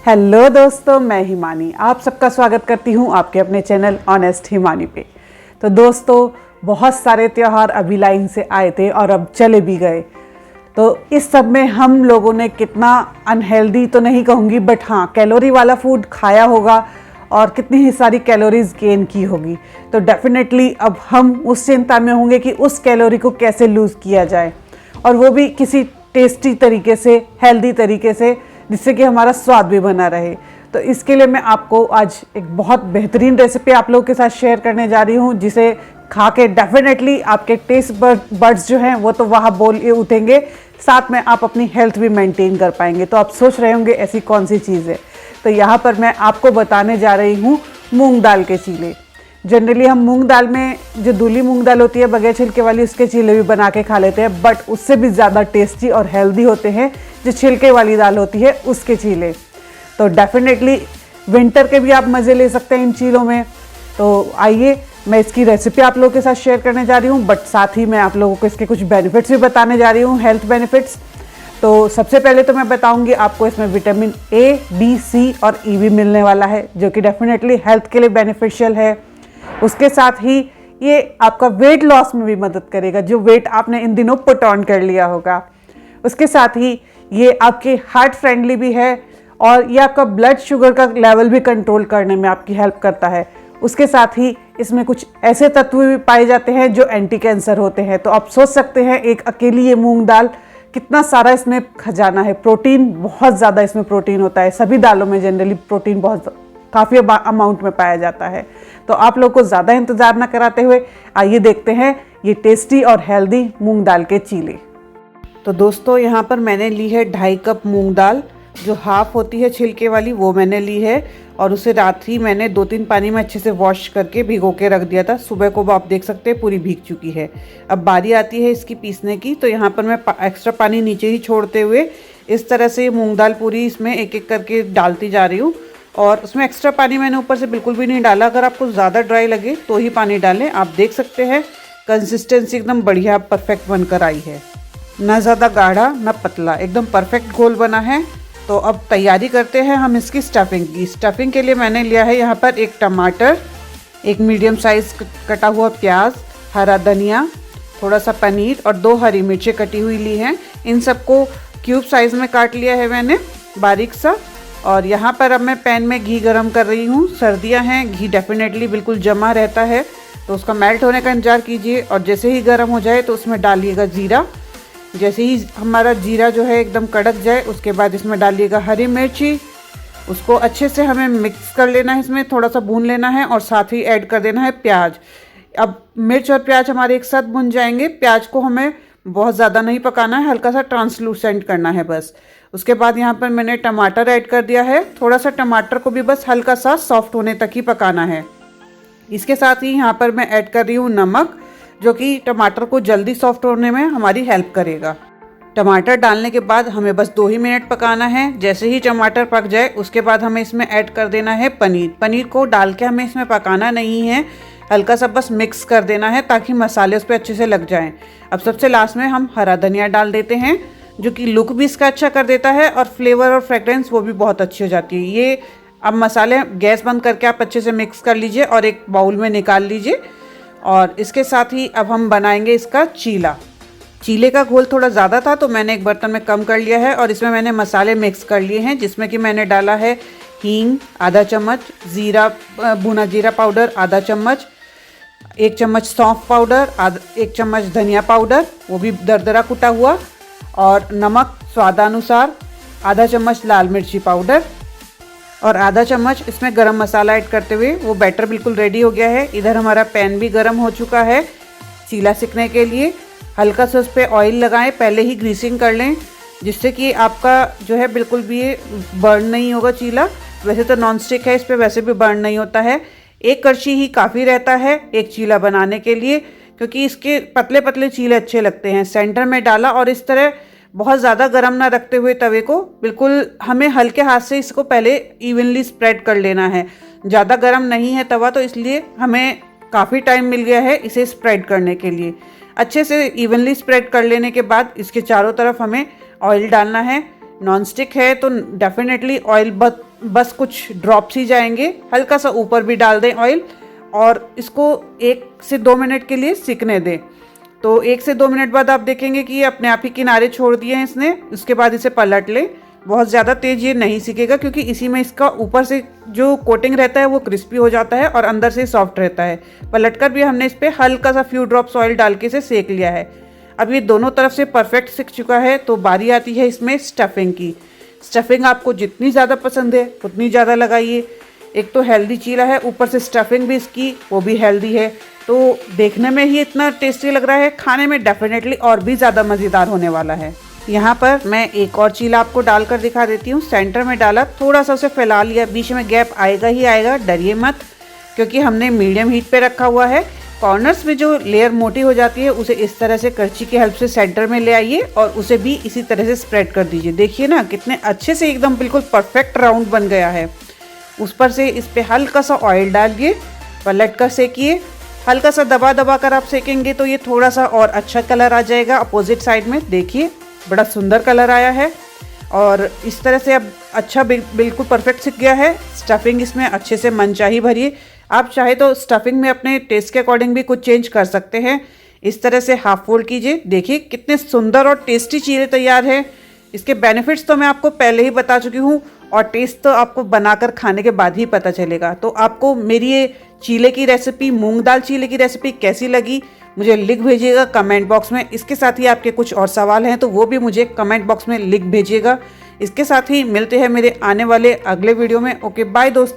Hello दोस्तों, मैं हिमानी आप सबका स्वागत करती हूँ आपके अपने चैनल ऑनेस्ट हिमानी पे। तो दोस्तों, बहुत सारे त्यौहार अभी लाइन से आए थे और अब चले भी गए। तो इस सब में हम लोगों ने कितना अनहेल्दी तो नहीं कहूँगी, बट हाँ कैलोरी वाला फूड खाया होगा और कितनी ही सारी कैलोरीज गेन की होगी। तो डेफिनेटली अब हम उस चिंता में होंगे कि उस कैलोरी को कैसे लूज़ किया जाए, और वो भी किसी टेस्टी तरीके से, हेल्दी तरीके से, जिससे कि हमारा स्वाद भी बना रहे। तो इसके लिए मैं आपको आज एक बहुत बेहतरीन रेसिपी आप लोगों के साथ शेयर करने जा रही हूँ, जिसे खा के डेफिनेटली आपके टेस्ट बर्ड्स जो हैं वो तो वहाँ बोल के उठेंगे, साथ में आप अपनी हेल्थ भी मेंटेन कर पाएंगे। तो आप सोच रहे होंगे ऐसी कौन सी चीज़ है। तो यहाँ पर मैं आपको बताने जा रही हूँ मूंग दाल के चीले। जनरली हम मूंग दाल में जो धुली मूंग दाल होती है बगैर छिलके वाली, उसके चीले भी बना के खा लेते हैं, बट उससे भी ज़्यादा टेस्टी और हेल्दी होते हैं जो छिलके वाली दाल होती है उसके चीले। तो डेफिनेटली विंटर के भी आप मज़े ले सकते हैं इन चीलों में। तो आइए मैं इसकी रेसिपी आप लोगों के साथ शेयर करने जा रही हूँ, बट साथ ही मैं आप लोगों को इसके कुछ बेनिफिट्स भी बताने जा रही हूँ, हेल्थ बेनिफिट्स। तो सबसे पहले तो मैं बताऊंगी आपको इसमें विटामिन ए, बी, सी और ई भी मिलने वाला है, जो कि डेफिनेटली हेल्थ के लिए बेनिफिशियल है। उसके साथ ही ये आपका वेट लॉस में भी मदद करेगा, जो वेट आपने इन दिनों पुट ऑन कर लिया होगा। उसके साथ ही ये आपके हार्ट फ्रेंडली भी है, और ये आपका ब्लड शुगर का लेवल भी कंट्रोल करने में आपकी हेल्प करता है। उसके साथ ही इसमें कुछ ऐसे तत्व भी पाए जाते हैं जो एंटी कैंसर होते हैं। तो आप सोच सकते हैं एक अकेली ये मूंग दाल कितना सारा इसमें खजाना है। प्रोटीन बहुत ज़्यादा इसमें प्रोटीन होता है। सभी दालों में जनरली प्रोटीन बहुत काफ़ी अमाउंट में पाया जाता है। तो आप लोग को ज़्यादा इंतज़ार न कराते हुए आइए देखते हैं ये टेस्टी और हेल्दी मूंग दाल के चीले। तो दोस्तों, यहाँ पर मैंने ली है 2.5 कप मूंग दाल, जो हाफ होती है छिलके वाली, वो मैंने ली है। और उसे रात ही मैंने 2-3 पानी में अच्छे से वॉश करके भिगो के रख दिया था। सुबह को आप देख सकते हैं पूरी भीग चुकी है। अब बारी आती है इसकी पीसने की। तो यहाँ पर मैं एक्स्ट्रा पानी नीचे ही छोड़ते हुए इस तरह से मूंग दाल पूरी इसमें एक एक करके डालती जा रही हूँ। और उसमें एक्स्ट्रा पानी मैंने ऊपर से बिल्कुल भी नहीं डाला। अगर आपको ज़्यादा ड्राई लगे तो ही पानी डालें। आप देख सकते हैं कंसिस्टेंसी एकदम बढ़िया परफेक्ट बनकर आई है, ना ज़्यादा गाढ़ा ना पतला, एकदम परफेक्ट घोल बना है। तो अब तैयारी करते हैं हम इसकी स्टफिंग की। स्टफिंग के लिए मैंने लिया है यहाँ पर 1 टमाटर, 1 मीडियम साइज़ कटा हुआ प्याज, हरा धनिया, थोड़ा सा पनीर और 2 हरी मिर्चें कटी हुई ली हैं। इन सबको क्यूब साइज़ में काट लिया है मैंने बारीक सा। और यहाँ पर अब मैं पैन में घी गरम कर रही हूँ। सर्दियाँ हैं, घी डेफिनेटली बिल्कुल जमा रहता है, तो उसका मेल्ट होने का इंतजार कीजिए। और जैसे ही गर्म हो जाए तो उसमें डालिएगा जीरा। जैसे ही हमारा जीरा जो है एकदम कड़क जाए, उसके बाद इसमें डालिएगा हरी मिर्ची। उसको अच्छे से हमें मिक्स कर लेना है, इसमें थोड़ा सा भून लेना है, और साथ ही ऐड कर देना है प्याज। अब मिर्च और प्याज हमारे एक साथ भुन जाएंगे। प्याज को हमें बहुत ज़्यादा नहीं पकाना है, हल्का सा ट्रांसलूसेंट करना है बस। उसके बाद यहाँ पर मैंने टमाटर ऐड कर दिया है। थोड़ा सा टमाटर को भी बस हल्का सा सॉफ्ट होने तक ही पकाना है। इसके साथ ही यहाँ पर मैं ऐड कर रही हूँ नमक, जो कि टमाटर को जल्दी सॉफ्ट होने में हमारी हेल्प करेगा। टमाटर डालने के बाद हमें बस 2 ही मिनट पकाना है। जैसे ही टमाटर पक जाए उसके बाद हमें इसमें ऐड कर देना है पनीर। पनीर को डाल के हमें इसमें पकाना नहीं है, हल्का सा बस मिक्स कर देना है ताकि मसाले उस पर अच्छे से लग जाएं। अब सबसे लास्ट में हम हरा धनिया डाल देते हैं, जो कि लुक भी इसका अच्छा कर देता है और फ्लेवर और फ्रेगरेंस वो भी बहुत अच्छी हो जाती है। ये अब मसाले गैस बंद करके आप अच्छे से मिक्स कर लीजिए और एक बाउल में निकाल लीजिए। और इसके साथ ही अब हम बनाएंगे इसका चीला। चीले का घोल थोड़ा ज़्यादा था तो मैंने एक बर्तन में कम कर लिया है, और इसमें मैंने मसाले मिक्स कर लिए हैं, जिसमें कि मैंने डाला है हींग आधा चम्मच, ज़ीरा, भुना जीरा पाउडर आधा चम्मच, 1 चम्मच सौंफ पाउडर, 1 चम्मच धनिया पाउडर वो भी दरदरा कुटा हुआ, और नमक स्वादानुसार, आधा चम्मच लाल मिर्ची पाउडर, और आधा चम्मच इसमें गरम मसाला ऐड करते हुए वो बैटर बिल्कुल रेडी हो गया है। इधर हमारा पैन भी गरम हो चुका है चीला सेकने के लिए। हल्का सा उस पर ऑयल लगाएं, पहले ही ग्रीसिंग कर लें, जिससे कि आपका जो है बिल्कुल भी ये बर्न नहीं होगा चीला। वैसे तो नॉन स्टिक है, इस पर वैसे भी बर्न नहीं होता है। 1 कड़छी ही काफ़ी रहता है एक चीला बनाने के लिए, क्योंकि इसके पतले पतले चीले अच्छे लगते हैं। सेंटर में डाला और इस तरह बहुत ज़्यादा गर्म ना रखते हुए तवे को, बिल्कुल हमें हल्के हाथ से इसको पहले इवनली स्प्रेड कर लेना है। ज़्यादा गर्म नहीं है तवा, तो इसलिए हमें काफ़ी टाइम मिल गया है इसे स्प्रेड करने के लिए। अच्छे से इवनली स्प्रेड कर लेने के बाद इसके चारों तरफ हमें ऑयल डालना है। नॉन स्टिक है तो डेफिनेटली ऑयल बस कुछ ड्रॉप्स ही जाएंगे, हल्का सा ऊपर भी डाल दें ऑयल और इसको 1 से 2 मिनट के लिए सिकने दें। तो 1 से 2 मिनट बाद आप देखेंगे कि ये अपने आप ही किनारे छोड़ दिए हैं इसने। उसके बाद इसे पलट लें। बहुत ज़्यादा तेज़ ये नहीं सिकेगा क्योंकि इसी में इसका ऊपर से जो कोटिंग रहता है वो क्रिस्पी हो जाता है और अंदर से सॉफ्ट रहता है। पलटकर भी हमने इस पर हल्का सा फ्यू ड्रॉप्स ऑयल डाल के इसे सेक लिया है। अब ये दोनों तरफ से परफेक्ट सिक चुका है तो बारी आती है इसमें स्टफिंग की। स्टफिंग आपको जितनी ज़्यादा पसंद है उतनी ज़्यादा लगाइए। एक तो हेल्दी चीला है, ऊपर से स्टफिंग भी इसकी वो भी हेल्दी है, तो देखने में ही इतना टेस्टी लग रहा है, खाने में डेफिनेटली और भी ज़्यादा मज़ेदार होने वाला है। यहाँ पर मैं एक और चीला आपको डालकर दिखा देती हूँ। सेंटर में डाला, थोड़ा सा उसे फैला लिया, बीच में गैप आएगा ही आएगा, डरिए मत क्योंकि हमने मीडियम हीट पे रखा हुआ है। कॉर्नर्स में जो लेयर मोटी हो जाती है उसे इस तरह से करछी की हेल्प से सेंटर में ले आइए और उसे भी इसी तरह से स्प्रेड कर दीजिए। देखिए ना कितने अच्छे से एकदम बिल्कुल परफेक्ट राउंड बन गया है। उस पर से इस पर हल्का सा ऑयल डालिए, पलट कर सेकिए। हल्का सा दबा दबा कर आप सेकेंगे तो ये थोड़ा सा और अच्छा कलर आ जाएगा अपोजिट साइड में। देखिए बड़ा सुंदर कलर आया है और इस तरह से अब अच्छा बिल्कुल परफेक्ट सिक गया है। स्टफिंग इसमें अच्छे से मनचाही भरिए। आप चाहे तो स्टफिंग में अपने टेस्ट के अकॉर्डिंग भी कुछ चेंज कर सकते हैं। इस तरह से हाफ फोल्ड कीजिए। देखिए कितने सुंदर और टेस्टी चीले तैयार हैं। इसके बेनिफिट्स तो मैं आपको पहले ही बता चुकी हूँ और टेस्ट तो आपको बनाकर खाने के बाद ही पता चलेगा। तो आपको मेरी ये चीले की रेसिपी, मूंग दाल चीले की रेसिपी कैसी लगी मुझे लिख भेजिएगा कमेंट बॉक्स में। इसके साथ ही आपके कुछ और सवाल हैं तो वो भी मुझे कमेंट बॉक्स में लिख भेजिएगा। इसके साथ ही मिलते हैं मेरे आने वाले अगले वीडियो में। ओके बाय दोस्तों।